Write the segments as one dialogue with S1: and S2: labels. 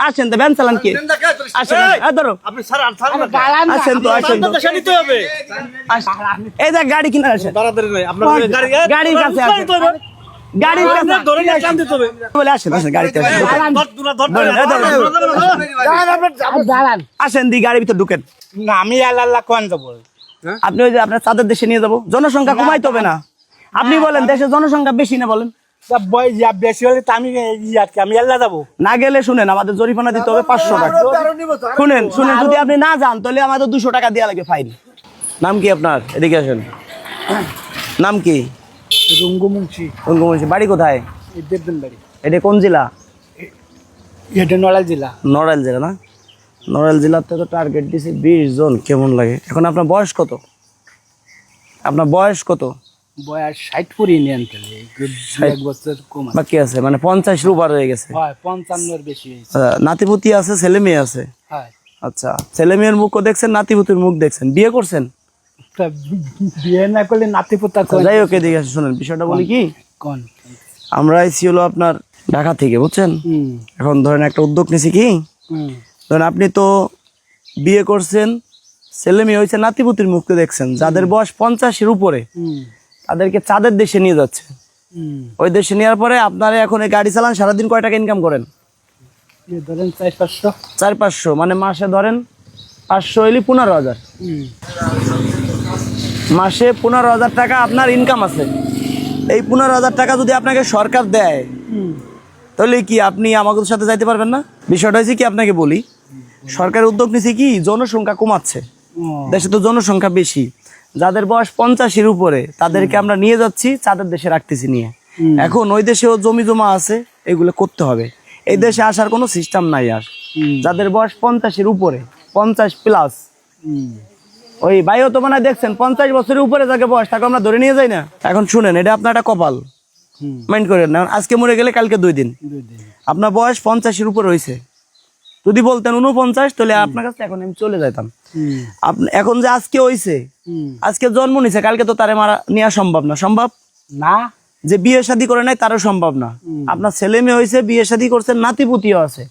S1: আসেন তো ভ্যান চালান কি আসেন ধরো আসেন তো এই যে গাড়ি কিনা আসেন গাড়ির কাছে আসেন গাড়ির কাছে বলে আসেন আসেন গাড়িতে আসেন দি গাড়ির ভিতর ঢুকেন
S2: না আমি আল্লাহ কোন যাবো
S1: আপনি ওই যে আপনার চাঁদের দেশে নিয়ে যাবো জনসংখ্যা কমাইতে হবে না আপনি বলেন দেশের জনসংখ্যা বেশি না বলেন
S2: বেশি হলে তো আমি আল্লাহ যাবো
S1: না গেলে শুনেন আমাদের জরিমানা দিতে হবে 500 টাকা শুনেন শুনেন যদি আপনি না যান তাহলে আমাদের 200 টাকা দেওয়া লাগে ফাইন নাম কি আপনার এদিকে আসেন নাম কি
S2: রঙ্গমুন্সি
S1: রঙ্গমুন্সি বাড়ি কোথায়
S2: দেবদিন বাড়ি
S1: এটা কোন জেলা
S2: এটা নড়াইল জেলা
S1: নড়াইল জেলা না নড়াইল জেলাতে তো টার্গেট দিয়েছে 20 জন কেমন লাগে এখন আপনার বয়স কত আপনার বয়স কত
S2: বয়স 60 পুরিয়ে নিয়ে আনতে এক বছর কম
S1: বাকি আছে মানে 50 এর উপর হয়ে গেছে
S2: হয় 55 এর বেশি হয়েছে
S1: নাতিপুতি আছে ছেলে মেয়ে আছে
S2: হয়
S1: আচ্ছা ছেলে মেয়ের মুখও দেখছেন নাতিপুতির মুখ দেখছেন বিয়ে করছেন
S2: বিয়ে না করলে নাতিপুতা
S1: যাই হোক এদিকে আসে শুনেন বিষয়টা বলি কি
S2: কোন
S1: আমরা আইছি হলো আপনার ঢাকা থেকে বুঝছেন এখন ধরেন একটা উদ্যোগ নিছি কি ধরেন আপনি তো বিয়ে করছেন ছেলে মেয়ে হয়েছে নাতিপুতির মুখকে দেখছেন যাদের বয়স 50 এর উপরে তাদেরকে চাঁদের দেশে নিয়ে যাচ্ছে ওই দেশে নেওয়ার পরে আপনারা এখন এই গাড়ি চালান সারাদিন কয় টাকা ইনকাম করেন
S2: ধরেন 400-500
S1: মানে মাসে ধরেন 500 হইলে 15,000 মাসে 15,000 টাকা আপনার ইনকাম আছে এই 15,000 টাকা যদি আপনাকে সরকার দেয় তাহলে কি আপনি আমাদের সাথে যাইতে পারবেন না বিষয়টা হচ্ছে কি আপনাকে বলি সরকার উদ্যোগ নিছে কি জনসংখ্যা কমাচ্ছে দেশে তো জনসংখ্যা বেশি যাদের বয়স 50 এর উপরে তাদেরকে আমরা নিয়ে যাচ্ছি চাঁদের দেশে রাখতেছি নিয়ে এখন ওই দেশেও জমি জমা আছে এগুলো করতে হবে এই দেশে আসার কোনো সিস্টেম নাই আর যাদের বয়স 50 এর উপরে 50 প্লাস ওই ভাইও তো মানে দেখছেন 50 বছরের উপরে যাকে বয়স তাকে আমরা ধরে নিয়ে যাই না এখন শুনেন এটা আপনার একটা কপাল মাইন্ড করেন না আজকে মরে গেলে কালকে 2 দিন আপনার বয়স 50 এর উপরে হয়েছে যদি বলতেন 49 তাহলে আপনার কাছে এখন আমি চলে যাইতাম এখন যে আজকে হইছে আজকে জন্ম নিছে কালকে তো তারে মারা নেওয়া সম্ভব না সম্ভব
S2: না
S1: যে বিয়ে শাদী করে নাই তারও সম্ভব না আপনার ছেলে মেয়ে হয়েছে বিয়ে শাদী করছেন নাতিপুতিও আছে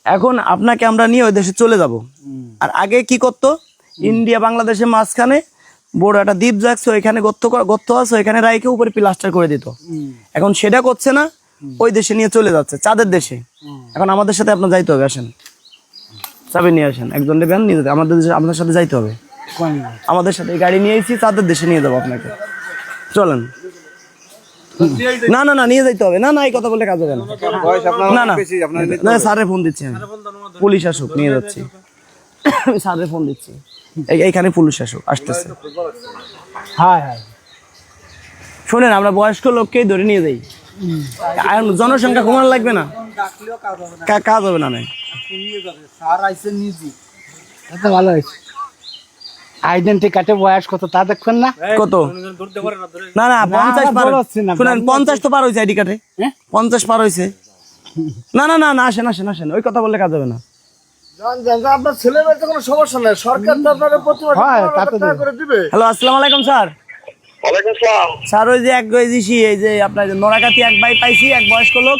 S1: এখন আপনাকে আমরা নিয়ে ওই দেশে চলে যাব আর আগে কি করতো ইন্ডিয়া বাংলাদেশের মাঝখানে বড় একটা দ্বীপ যাচ্ছে ওইখানে গর্ত আছে ওইখানে রাইকে উপরে প্লাস্টার করে দিত এখন সেটা করছে না ওই দেশে নিয়ে চলে যাচ্ছে চাঁদের দেশে এখন আমাদের সাথে আপনার যাইতে হবে আসেন চাবি নিয়ে আসেন একজন নেবেন নিয়ে যেতে আমাদের দেশে আপনার সাথে যাইতে হবে আমাদের সাথে গাড়ি নিয়ে এসেছি চাঁদের দেশে নিয়ে যাবো আপনাকে চলেন না না না নিয়ে যাইতে হবে না না এই কথা বলে কাজ হবে না না না স্যারে ফোন দিচ্ছি আমি পুলিশ আসুক নিয়ে যাচ্ছি আমি স্যারে ফোন দিচ্ছি এইখানে পুলিশ আসুক আসতেছে
S2: হ্যাঁ হ্যাঁ
S1: শোনেন আমরা বয়স্ক লোককেই ধরে নিয়ে যাই জনসংখ্যা কমানো লাগবে না কাজ হবে না
S2: ভালো হয়েছে আইডেন্টি কার্ডে বয়স কত তা দেখবেন না
S1: কত না না 50 পার শুনেন 50 তো পার হয়েছে আইডি কার্ডে 50 পার হয়েছে না না না না আসেন আসেন আসেন ওই কথা বললে কাজ হবে না
S3: আপনার ছেলে মেয়ের তো কোনো সমস্যা নাই সরকার তো আপনার
S1: হ্যালো আসসালামু আলাইকুম স্যার
S4: ওয়ালাইকুম আসসালাম
S1: স্যার ওই যে এক গেছি এই যে আপনার নোরাকাতি এক ভাই পাইছি এক বয়স্ক লোক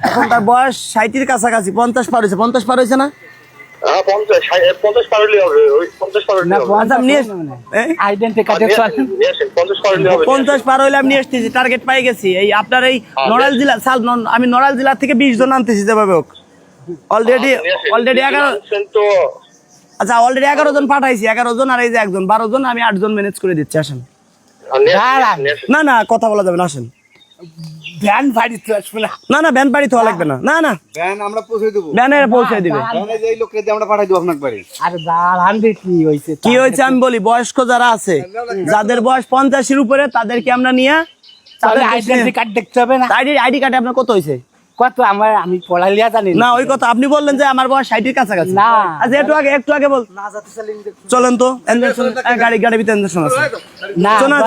S1: এখন তার বয়স 60 এর কাছাকাছি 50 পার হয়েছে না
S4: হ্যাঁ 50 পার হলে হবে ওই 50 পার হলে হবে
S1: আচ্ছা নিয়ে
S2: আইডেন্টি কার্ডে
S4: 50 পার হলে হবে
S1: 50 পার হইলে আমি নিয়ে আসতেছি টার্গেট পাই গেছি এই আপনার এই নড়াইল জেলা আমি নড়াইল জেলা থেকে 20 জন আনতেছি যেভাবে হোক অলরেডি 11
S4: তো
S1: আচ্ছা অলরেডি 11 জন পাঠাইছি 11 জন আর এই যে একজন 12 জন আমি 8 জন ম্যানেজ করে দিচ্ছি আসেন না না কথা বলা যাবে না আসেন
S2: ভ্যান বাড়ি তো আসবে না
S1: না না ভ্যান বাড়ি তো লাগবে না না না
S3: ভ্যান আমরা পৌঁছে দেব
S1: ভ্যানে পৌঁছে দিবে
S3: ভ্যানে যেই লোককে দিয়ে আমরা পাঠাই দেব আপনার বাড়ি
S2: আরে দাঁড়ান কি হয়েছে
S1: আমি বলি বয়স্ক যারা আছে যাদের বয়স 50 এর উপরে তাদেরকে আমরা নিয়ে
S2: তাহলে আইডেন্টি কার্ড দেখতে হবে না
S1: আইডি কার্ডে আপনার কত হয়েছে
S2: কত আমি পড়ালিয়া জানি
S1: না ওই কথা আপনি বললেন যে আমার বয়স 60 এর কাছাকাছি
S2: না
S1: আচ্ছা একটু আগে বল চলেন তো গাড়ি ভিতরে ইনজেকশন আছে
S2: না
S1: চলেন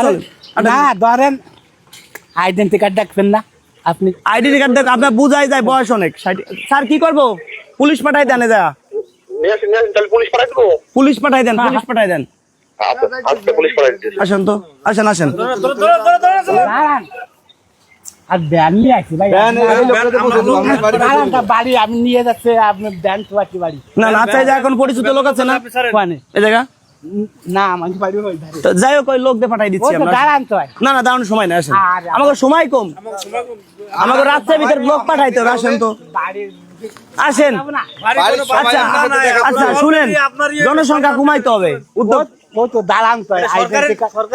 S2: না ধরেন আইডেন্টি কার্ড দেখবেন না আপনি
S1: আইডেন্টি কার্ড দেখ আপনার বুঝাই যায় বয়স অনেক স্যার কি করব পুলিশ পাঠাই দেন যা
S4: তাহলে পুলিশ পাঠাই দেব
S1: পুলিশ পাঠাই দেন
S4: আচ্ছা পুলিশ পাঠাই দিতেছি
S1: আসেন তো আসেন
S2: দাঁড়ান আর ব্যান নিয়ে আসি ভাই
S3: ভ্যান এই লোকটাতে বসে দিলাম, আমার বাড়ি পৌঁছে
S2: দাঁড়ান, তা বাড়ি আমি নিয়ে যাচ্ছে আপনি ব্যান তো বাকি বাড়ি
S1: না না আচ্ছা এই যে এখন পরিচিত লোক আছে না
S2: ওখানে
S1: এই জায়গা
S2: না আমাকে বাড়ি ওই ধারে।
S1: তো যাই হোক ওই লোক দিয়ে পাঠাই দিচ্ছি
S2: ওই তো
S1: আমরা
S2: দাঁড়ান তো
S1: না না দাঁড়ানোর সময় না আসেন
S2: আরে,
S1: আমাকে সময় কম আমাকে রাত্রের ভিতরে লোক পাঠাইতে হবে আসেন তো
S2: বাড়ির
S1: আসেন
S2: না
S3: বাড়ির সবাই
S1: আচ্ছা
S3: আপনার সাথে দেখা
S1: আচ্ছা
S3: করবে।
S1: শুনেন জনসংখ্যা কমাইতে হবে উদ্যোগ
S2: ও তো দাঁড়ান তো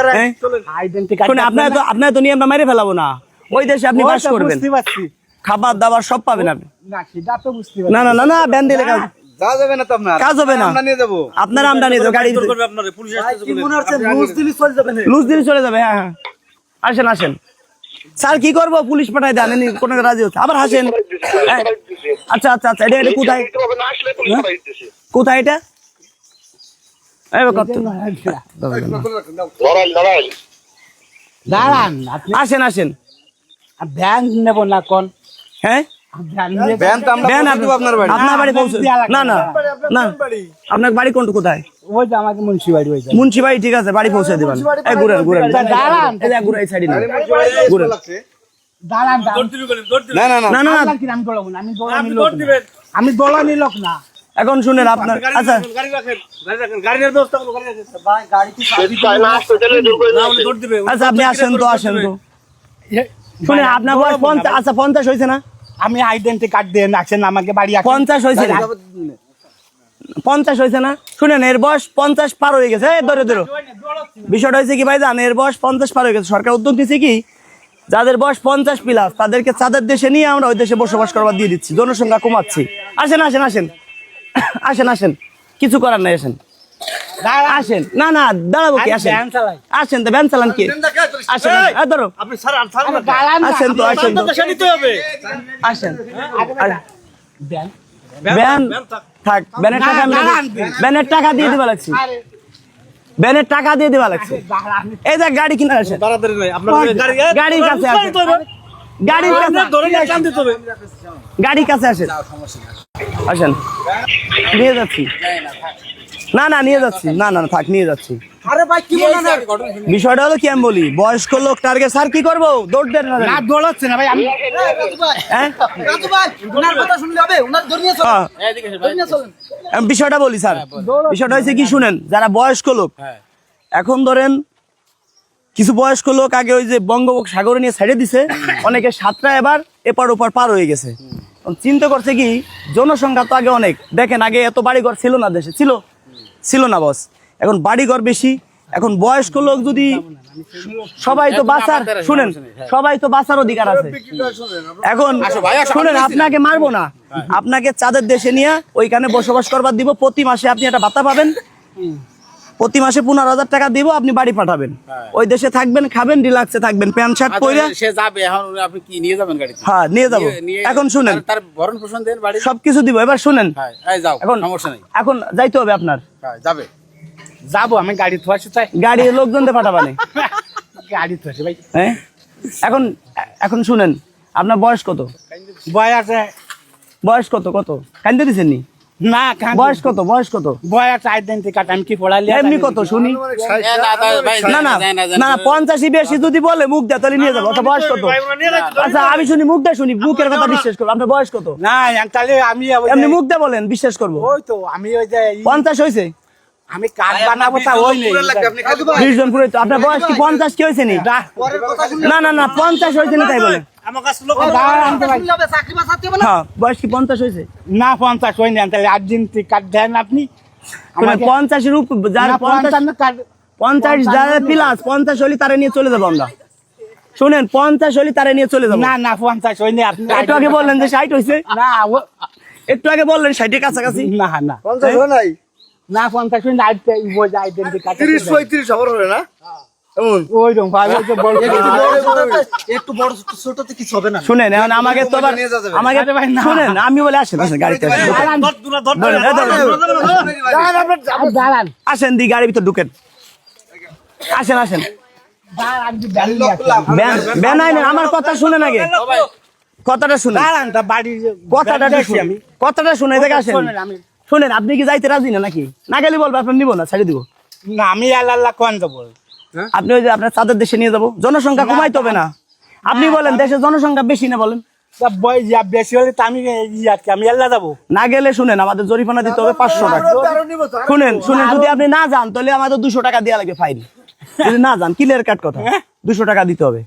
S1: হ্যাঁ?
S2: আইডেন্টি কার্ড
S1: শুনে আপনার তো নিয়ে আমরা মেরে ফেলাবো না ওই দেশে আপনি বাস করবেন
S2: বুঝতে পারছি
S1: খাবার দাবার সব পাবেন আপনি
S2: না সেটা তো বুঝতে
S1: না
S2: পারছি
S1: না না না ব্যান দিলে কাজ
S3: যা যাবে না তো আপনার
S1: কাজ হবে না
S3: আমরা নিয়ে যাবো
S1: আপনার আমদানি তো গাড়ি লুজ দিন চলে যাবে হ্যাঁ হ্যাঁ আসেন আসেন স্যার কি করবো পুলিশ পাঠাই দেন এমনি কোনো রাজি হচ্ছে আবার হাসেন হ্যাঁ। আচ্ছা আচ্ছা আচ্ছা এটা কোথায়
S4: না আসলে পুলিশ পাঠাই দিতেছি।
S1: কোথায় এটা এই কত
S4: লড়াই
S2: দাঁড়ান আপনি
S1: আসেন আসেন
S2: ব্যান নেব না কোন
S1: হ্যাঁ
S2: ব্যান নিয়ে
S3: ভ্যান তো আমরা
S1: ভ্যান
S3: পৌঁছে দেবো আপনার বাড়ি
S1: আপনার বাড়ি পৌঁছে না না না আপনার বাড়ি কোনটা কোথায়
S2: ওই যে আমাকে মুন্সি বাড়ি হয়ে যায়
S1: মুন্সি বাড়ি ঠিক আছে বাড়ি পৌঁছে দেবেন এই ঘুরেন ঘুরেন
S2: দাঁড়ান।
S1: এই যে ঘুরে এই সাইডে ঘুরেন
S2: দাঁড়ান
S3: না না না
S1: না না না
S2: আপনার কি আমি দৌড়াবো না আমি দৌড়ানি লোক না। আমি দৌড়ানি লোক না
S1: এখন শুনেন আপনার আচ্ছা
S4: যদি চায় না আসতে তাহলে জোর করে নিয়ে আসে।
S1: আচ্ছা আপনি আসেন তো শুনে আপনার বয়স 50 আচ্ছা 50 হয়েছে না
S2: আমি আইডেন্টি কার্ড দিয়ে রাখছেন আমাকে বাড়ি আসেন।
S1: 50 হয়েছে না 50 হয়েছে না শুনেন এর বয়স 50 পার হয়ে গেছে এই ধরো ধরো বিষয়টা হয়েছে কি ভাই জান এর বয়স 50 পার হয়ে গেছে সরকার উদ্যোগ নিচ্ছে কি যাদের বয়স 50 প্লাস তাদেরকে চাঁদের দেশে নিয়ে আমরা ওই দেশে বসবাস করবার দিয়ে দিচ্ছি জনসংখ্যা কমাচ্ছি আসেন আসেন আসেন আসেন আসেন কিছু করার নাই আসেন আসেন না না দাঁড়াবো কি
S2: আমি
S1: আসেন
S2: ভ্যান চালাই।
S1: আসেন তো ভ্যান চালান কি আসেন এই ধরো
S2: আরে দাঁড়ান না,
S1: আসেন তো
S2: আমি-
S1: আসেন তো আসেন
S2: ব্যান।
S1: ব্যান থাক ব্যানের টাকা আমি
S2: দাঁড়ান।
S1: ব্যানের টাকা দিয়ে দিবা লাগছি
S2: আরে
S1: ব্যানের টাকা দিয়ে দিবা লাগছে
S2: দাঁড়ান।
S1: এই যে গাড়ি কিনা আসেন গাড়ির কাছে আসেন গাড়ির কাছে গাড়ির কাছে আসেন আসেন নিয়ে যাচ্ছি না না নিয়ে যাচ্ছি না না না, থাক নিয়ে যাচ্ছি বিষয়টা হলো কি আমি বলি বয়স্ক লোক টার্গেট স্যার কি করবো দৌড় দেন না
S2: না দৌড়াচ্ছে না ভাই আমি
S1: হ্যাঁ হ্যাঁ। আমি বিষয়টা বলি স্যার বিষয়টা হয়েছে কি শুনেন যারা বয়স্ক লোক এখন ধরেন কিছু বয়স্ক লোক আগে ওই যে বঙ্গোপসাগরে নিয়ে ছেড়ে দিছে অনেকে সাতটা এবার এপার ওপার পার হয়ে গেছে এখন চিন্তা করছে কি জনসংখ্যা তো আগে অনেক দেখেন আগে এত বাড়িঘর ছিল না দেশে ছিল না বস এখন বাড়িঘর বেশি এখন বয়স্ক লোক যদি সবাই তো বাঁচার শুনেন সবাই তো বাঁচার অধিকার আছে এখন শুনেন আপনাকে মারবো না আপনাকে চাঁদের দেশে নিয়ে ওইখানে বসবাস করবার দিব প্রতি মাসে আপনি একটা ভাতা পাবেন প্রতি মাসে 15,000 টাকা দিব আপনি বাড়ি পাঠাবেন ওই দেশে থাকবেন খাবেন রিল্যাক্সে থাকবেন প্যান্ট শার্ট পরে
S5: সে যাবে এখন আপনি কি নিয়ে যাবেন গাড়িতে
S1: হ্যাঁ নিয়ে যাবো এখন শুনেন
S5: তার ভরণ পোষণ দেন বাড়ি
S1: সবকিছু দিব এবার শুনেন
S5: হ্যাঁ এই যাও
S1: এখন
S5: সমস্যা নেই
S1: এখন যাইতে হবে আপনার
S5: হ্যাঁ যাবে
S2: যাবো আমি গাড়ি থোয়াছি তাই
S1: গাড়ির লোকজনদের পাঠাবানে
S2: গাড়ি থোয়াছি ভাই
S1: হ্যাঁ এখন এখন শুনেন আপনার বয়স কত
S2: বয়স
S1: কত কান্দে দিছেন নি
S2: না
S1: বয়স কত
S2: বয়স আইডেন্টি কার্ড আমি কি পড়ালি
S1: এমনি কত শুনি না না না 50 বেশি যদি বলে মুখ দেয় তাহলে নিয়ে যাবো আচ্ছা বয়স কত আচ্ছা আমি শুনি মুখ দিয়ে শুনি মুখের কথা বিশ্বাস করবো আপনার বয়স কত
S2: না তাহলে আমি ওই যে-
S1: এমনি মুখ দিয়ে বলেন বিশ্বাস করবো
S2: ওই তো আমি ওই যে
S1: 50 হয়েছে
S2: আমি কার্ড বানাবো তা ওই নেই
S1: 20 জন পুরো তো আপনার বয়স কি 50 কি হয়েছে নি না না না 50 হয়েছে নি তাই বলে হ্যাঁ বয়স কি 50 হয়েছে
S2: না 50 হয়নি তাহলে আইডেন্টি কার্ড দেন আপনি
S1: আমাকে 50 এর উপর যারা 50 যারা প্লাস 50 হলে তারা নিয়ে চলে যাবো আমরা শুনেন 50 হলে তারা নিয়ে চলে যাবো
S2: না না 50 হয়নি আপনি
S1: একটু আগে বললেন যে 60 হয়েছে
S2: না
S1: একটু আগে বললেন 60 এর কাছাকাছি
S2: না না
S3: 50 হলো নাই
S2: না 50 হয়নি আইডেন্টি কার্ড
S3: 30 35 খবর হবে না এমন
S2: ওই রকম ভাই ওই যে বড়
S3: একটু বড় ছোটতে কিছু হবে না
S1: শুনেন এখন আমাকে তো আবার
S3: নিয়ে যাবে।
S1: আমাকে শুনেন আমি বলে আসেন আসেন গাড়িতে আসেন ধরেন, এই ধরেন।
S2: দাঁড়ান
S1: আসেন দি গাড়ির ভিতর ঢুকেন আসেন আসেন ব্যান আইনেন আমার কথা শুনেন আগে কথাটা শুনেন
S2: দাঁড়ান তা বাড়ির
S1: কথাটা শুনেন
S2: আমি
S1: কথাটা শুনে দেখে আসেন
S2: শোনেন, আমি
S1: শুনেন আপনি কি যাইতে রাজি না নাকি না গেলে বলবো আপনার নিবো না ছেড়ে দিব
S2: না আমি আল্লাহ কোন দেবো
S1: আপনি ওই যে আপনার চাঁদের দেশে নিয়ে যাবো জনসংখ্যা কমাইতে হবে না আপনি বলেন দেশের জনসংখ্যা বেশি না বলেন?
S2: তা বই যা বেশি হলে তো আমি আমি এল্লা যাবো।
S1: না গেলে শুনেন আমাদের জরিমানা দিতে হবে 500 টাকা। শুনেন যদি আপনি না যান তাহলে আমাদের 200 টাকা দেওয়া লাগবে ফাইন। যদি না যান ক্লিয়ার কাট কথা, 200 টাকা দিতে হবে।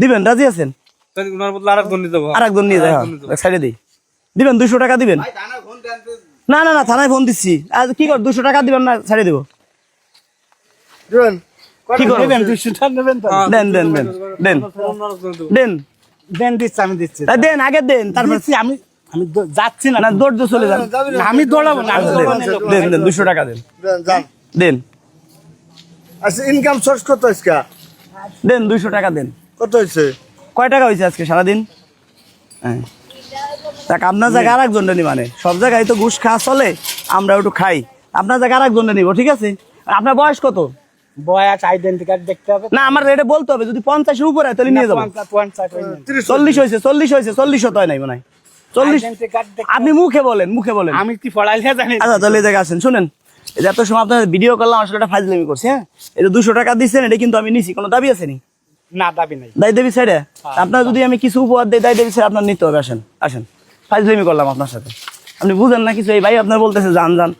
S1: দিবেন? রাজি আছেন? আরেকজন নিয়ে যায়, সাইডে দিই। দিবেন 200 টাকা দিবেন? না না না, থানায় ফোন দিচ্ছি। আজ কি কর 200 টাকা দিবেন না ছাড়ে দেবো? কি করবেন?
S2: নেবেন 200 টাকা নেবেন তো?
S1: দেন দেন দেন দেন দেন
S2: দেন দিচ্ছি, আমি দিচ্ছি।
S1: দেন আগে দেন, তারপর
S2: দিচ্ছি, আমি আমি যাচ্ছি না।
S1: না দৌড় চলে যান।
S2: না, আমি দৌড়াবো না, আমি দৌড়াবো না।
S1: দেন দেন 200 টাকা দেন
S3: যান।
S1: দেন
S3: আচ্ছা, ইনকাম সোর্স কত আজকে?
S1: দেন 200 টাকা দেন।
S3: কত হয়েছে?
S1: কয় টাকা হয়েছে আজকে সারাদিন? হ্যাঁ, দেখ আপনার জায়গায় আর একজনটা নি, মানে সব জায়গায় তো ঘুষ খাওয়া চলে, আমরা একটু খাই। আপনার জায়গায় আর একজনটা নিব, ঠিক আছে? আপনার বয়স কত?
S2: বয়স আইডেন্টি কার্ড দেখতে হবে।
S1: না, আমার এটা বলতে হবে। যদি 50 এর উপরে হয় তাহলে নিয়ে যাবো।
S2: 50 হয়নি।
S1: 40 হয়েছে, 40 তো হয় নাই মনে হয়। 40
S2: আইডেন্টি কার্ড দেখতে
S1: আপনি মুখে বলেন, মুখে বলেন।
S2: আমি কি পড়াইলে জানি না।
S1: আচ্ছা তাহলে এই জায়গায় আসেন, শুনেন। এই যে এত সময় আপনার ভিডিও করলাম, আসলে এটা ফাজলামি করছি। হ্যাঁ, এটা 200 টাকা দিচ্ছেন, এটা কিন্তু আমি নিছি। কোনো দাবি আছে নি?
S2: না, দাবি নাই।
S1: দায় দেবী সাইডে আপনার যদি আমি কিছু উপহার দিই, দায় দেবী সাইড আপনার নিতে হবে। আসেন আসেন, ফাজলামি করলাম আপনার সাথে। আপনি বুঝেন না কিছু? এই ভাই আপনার বলতেছে যান যান,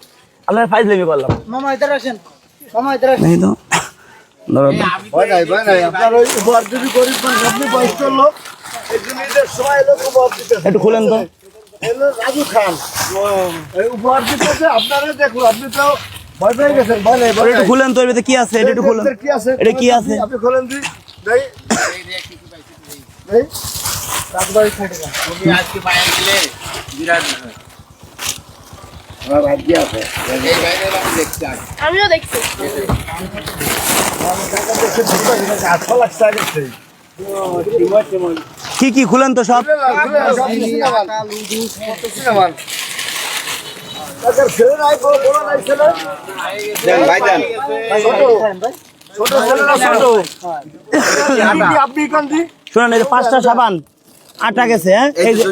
S1: আপনার ফাজলামি করলাম।
S2: মামা ইধার আসেন, মামা ইধার আসেন।
S1: এই তো ধরো,
S3: ভয় নাই। আপনার ওই উপহার যদি গরিব মানুষ, আপনি বয়স্ক লোক, এই জন্য ঈদের সময় লোক উপহার দিতেছে।
S1: একটু খুলেন তো।
S3: এলো রাজু খান, এই উপহার দিতেছে। আপনারা দেখুন, আপনি তো ভয় পেয়ে গেছেন। ভয় নাই, ভয়
S1: একটু
S3: নাই।
S1: খুলেন তো, এর ভিতরে কি আছে? এটা একটু খুলেন।
S3: কি আছে?
S1: এটা কি আছে?
S3: আপনি খোলেন দি। দেই দেই। রাজবাড়ি থেকে না।
S5: তুমি আজকে পায়ে দিলে বিরাট ব্যাপার।
S3: আমার ভাগ্য আছে।
S5: এই বাইরে আমি দেখছি আগে।
S6: আমিও দেখছি।
S3: আচ্ছা লাগছে আগে সেই।
S1: কি কি খুলেন তো সব।
S3: ছেলে নাই, বড় নাই ছেলে। ছোট ছেলে না ছোট? আপনি কোন দি?
S1: শুনেন, এই যে 5টা সাবান আটা গেছে। হ্যাঁ, এই যে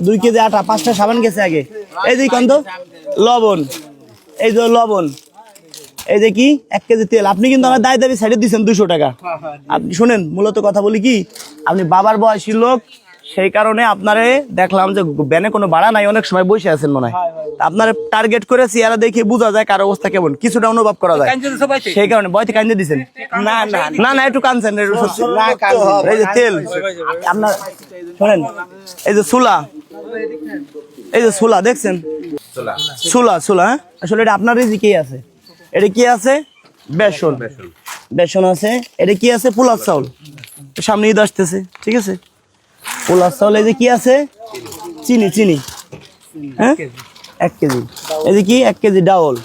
S1: 2 কেজি আটা, 5টা সাবান গেছে আগে। এই যে কোন তো লবণ, এই যে লবণ, এই যে কি 1 কেজি তেল। আপনি কিন্তু আমার দায় দাবি সাইডে দিচ্ছেন 200 টাকা। আপনি শুনেন, মূলত কথা বলি কি, আপনি বাবার বয়সী লোক, সেই কারণে আপনারে দেখলাম যে ব্যানে কোনো ভাড়া নাই, অনেক সময় বসে আছেন মনে হয়। আপনার টার্গেট করে চেহারা দেখে বোঝা যায় কার অবস্থা কেমন, কিছুটা অনুভব করা যায়। সেই কারণে বয়তে কান্দে দিচ্ছেন।
S2: না না
S1: না না, একটু কানছেন। এই যে তেল আপনার, শোনেন, এই যে সুলা, এই যে সুলা দেখছেন, সুলা সুলা। হ্যাঁ, আসলে এটা আপনার রিজিকেই আছে। এটা কি আছে? বেসন, বেসন আছে। এটা কি আছে? পোলার চাউল। সামনে ঈদ আসতেছে, ঠিক আছে? পোলার চাউল। এই যে কি আছে? চিনি, চিনি। হ্যাঁ, 1 কেজি। এই যে কি 1 কেজি ডাউল।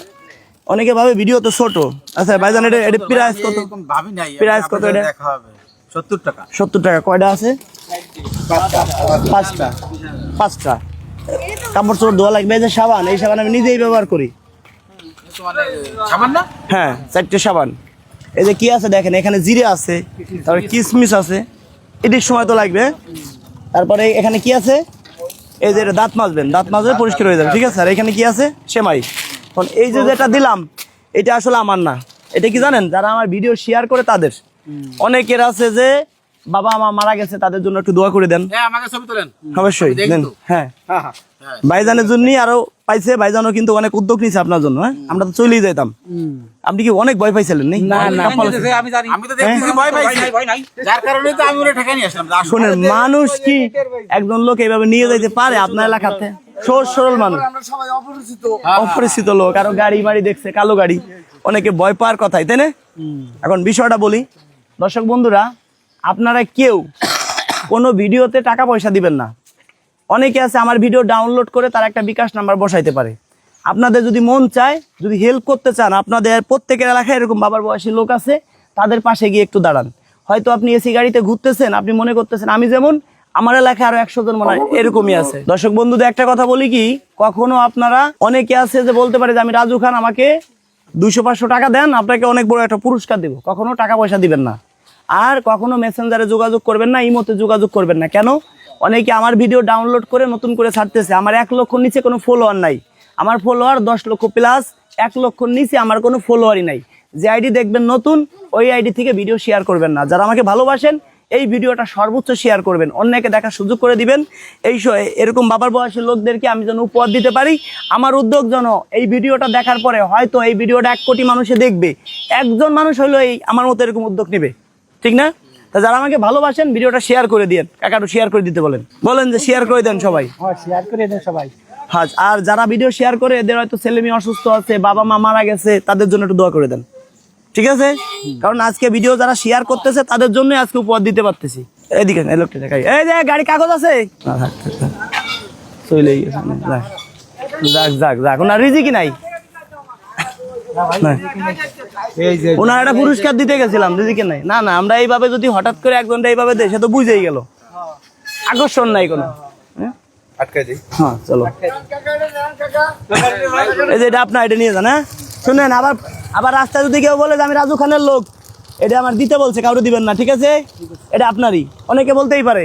S1: অনেকে ভাবে ভিডিও তো ছোট। আচ্ছা ভাইজান, এটা প্রাইস কত?
S5: ভাবি নাই।
S1: প্রাইস কত এটা?
S5: দেখা হবে 70 টাকা।
S1: 70 টাকা। কয়টা আছে? 5টা। 5টা। কাপড় চোপড় ধোয়া লাগবে। এই যে সাবান, এই সাবান আমি নিজেই ব্যবহার করি।
S5: মানে সাবান না?
S1: হ্যাঁ, 4টে সাবান। এই যে কি আছে দেখেন, এখানে জিরে আছে, তারপরে কিশমিশ আছে। এটির সময় তো লাগবে। তারপরে এখানে কি আছে? এই যে এটা দাঁত মাজবেন, দাঁত মাজলে পরিষ্কার হয়ে যাবে, ঠিক আছে? আর এখানে কি আছে? সেমাই। এখন এই যে যেটা দিলাম, এটা আসলে আমার না। এটা কি জানেন? যারা আমার ভিডিও শেয়ার করে তাদের। অনেকের আছে যে বাবা আমার মারা গেছে, তাদের জন্য একটু দোয়া করে দেন।
S5: হ্যাঁ, আমাকে ছবি তোলেন।
S1: অবশ্যই দেন। হ্যাঁ, ভাইজানের জন্যই আরো পাইছে। ভাইজানও কিন্তু অনেক উদ্যোগ নিয়েছে আপনার জন্য। হ্যাঁ, আমরা তো চলেই যেতাম। আপনি কি অনেক ভয় পাইছিলেন?
S2: না না,
S5: আমি তো দেখতেছি ভয় পাইছি। যার কারণে তো আমি ওরে ঠেকাই নিয়ে আসলাম।
S1: শোনেন, মানুষ কি একজন লোক এইভাবে নিয়ে যাইতে পারে আপনার এলাকাতে? সহজ সরল মানুষ,
S3: আমরা সবাই অপরিচিত।
S1: অপরিচিত লোক, আরো গাড়ি মাড়ি দেখছে, কালো গাড়ি, অনেকে ভয় পাওয়ার কথাই, তাই না? এখন বিষয়টা বলি, দর্শক বন্ধুরা, আপনারা কেউ কোনো ভিডিওতে টাকা পয়সা দিবেন না। অনেকে আছে আমার ভিডিও ডাউনলোড করে তার একটা বিকাশ নাম্বার বসাইতে পারে। আপনাদের যদি মন চায়, যদি হেল্প করতে চান, আপনাদের প্রত্যেকের এলাকায় এরকম বাবার বয়সী লোক আছে, তাদের পাশে গিয়ে একটু দাঁড়ান। হয়তো আপনি এসি গাড়িতে ঘুরতেছেন, আপনি মনে করতেছেন আমি যেমন, আমার এলাকায় আরো 100 জন মনে হয় এরকমই আছে। দর্শক বন্ধুদের একটা কথা বলি কি, কখনো আপনারা, অনেকে আছে যে বলতে পারে যে আমি রাজু খান, আমাকে 200-500 টাকা দেন, আপনাকে অনেক বড় একটা পুরস্কার দেবো। কখনো টাকা পয়সা দিবেন না। আর কখনো মেসেঞ্জারে যোগাযোগ করবেন না, ইমোতে যোগাযোগ করবেন না। কেন? অনেকে আমার ভিডিও ডাউনলোড করে নতুন করে ছাড়তেছে, আমার 1 লক্ষ নিচে কোনো ফলোয়ার নাই। আমার ফলোয়ার 10 লক্ষ প্লাস, 1 লক্ষ নিচে আমার কোনো ফলোয়ারই নাই। যে আইডি দেখবেন নতুন, ওই আইডি থেকে ভিডিও শেয়ার করবেন না। যারা আমাকে ভালোবাসেন, এই ভিডিওটা সর্বোচ্চ শেয়ার করবেন, অন্যকে দেখার সুযোগ করে দিবেন। এরকম বাবার বয়সী লোকদেরকে আমি যেন উপহার দিতে পারি। আমার উদ্যোগ যেন এই ভিডিওটা দেখার পরে হয়তো এই ভিডিওটা 1 কোটি মানুষে দেখবে, একজন মানুষ হলো এই আমার মতো এরকম উদ্যোগ নেবে, ঠিক না? তা যারা আমাকে ভালোবাসেন ভিডিওটা শেয়ার করে দিন, কাকাটু শেয়ার করে দিতে বলেন যে শেয়ার করে দেন সবাই।
S2: হ্যাঁ শেয়ার করে দেন সবাই।
S1: হ্যাঁ, আর যারা ভিডিও শেয়ার করে এদের হয়তো ছেলে মেয়ে অসুস্থ আছে, বাবা মা মারা গেছে, তাদের জন্য একটু দোয়া করে দেন, ঠিক আছে? কারণ আজকে ভিডিও যারা শেয়ার করতেছে তাদের জন্যই আজকে উপহার দিতে পারতেছি। এইদিকে এই লোকটা দেখাই, এই যে গাড়ি কাগজ আছে, চলে গেছে, যাক ওনার রিজিকই নাই, ওনার একটা পুরস্কার দিতে গেছিলাম, রিজিকে নাই। না আমরা এইভাবে যদি হঠাৎ করে একজনটা এইভাবে দেয়, সে তো বুঝেই গেল, আকর্ষণ নাই কোনো। হ্যাঁ চলো, এই যে এটা আপনার, এটা নিয়ে যান। হ্যাঁ শুনেন, আবার রাস্তায় যদি কেউ বলে যে আমি রাজু খানের লোক, এটা আমার দিতে বলছে, কাউকে দিবেন না, ঠিক আছে? এটা আপনারই, অনেকে বলতেই পারে।